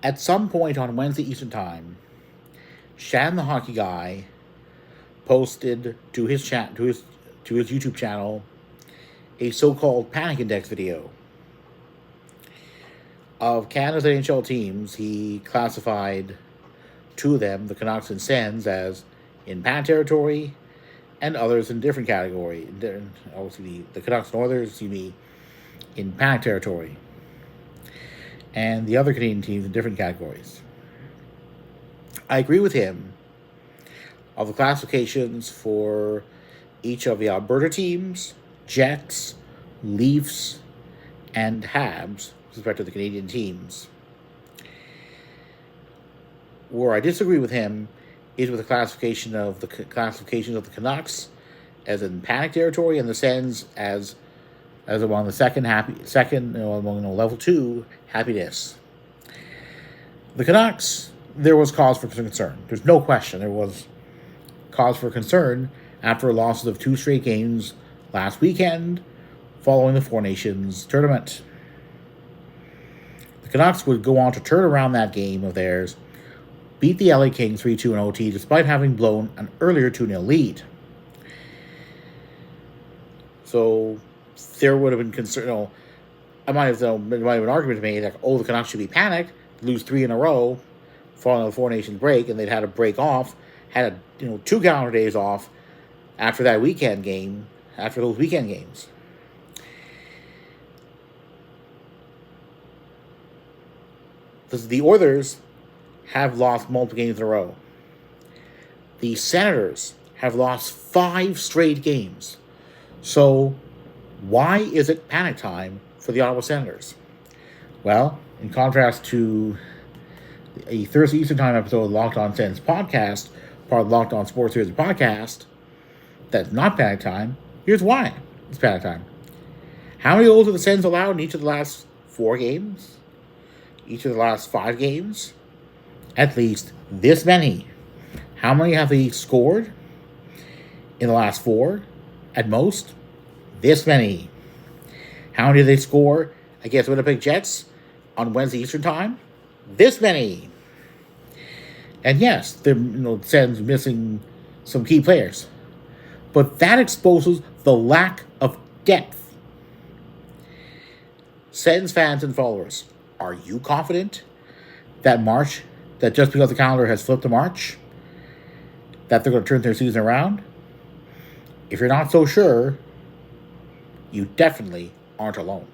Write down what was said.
At some point on Wednesday Eastern Time, Shan the Hockey Guy posted to his YouTube channel a so-called Panic Index video of Canada's NHL teams. He classified two of them, the Canucks and Sens, as in panic territory, and others in different category. Obviously, the Canucks and Oilers, in panic territory, and the other Canadian teams in different categories. I agree with him of the classifications for each of the Alberta teams, Jets, Leafs, and Habs with respect to the Canadian teams. Where I disagree with him is with the classifications of the Canucks as in panic territory, and the Sens as among the level 2 happiness. The Canucks, there was cause for concern. There's no question there was cause for concern after losses of 2 straight games last weekend following the Four Nations tournament. The Canucks would go on to turn around that game of theirs, beat the LA Kings 3-2 in OT despite having blown an earlier 2-0 lead. So there would have been concern. It might have been an argument made like, the Canucks should be panicked, lose 3 in a row, following the Four Nations break, and they'd had a break off, had 2 calendar days off after those weekend games. The Oilers have lost multiple games in a row. The Senators have lost 5 straight games. So why is it panic time for the Ottawa Senators? Well, in contrast to a Thursday Eastern Time episode of the Locked On Sens podcast, part of the Locked On Sports Series podcast, that's not panic time, here's why it's panic time. How many goals have the Sens allowed in each of the last 4 games? Each of the last 5 games? At least this many. How many have they scored in the last 4? At most, this many. How many did they score against Winnipeg Jets on Wednesday Eastern Time? This many. And yes, the Sens missing some key players, but that exposes the lack of depth. Sens fans and followers, are you confident that just because the calendar has flipped to March, that they're going to turn their season around? If you're not so sure, you definitely aren't alone.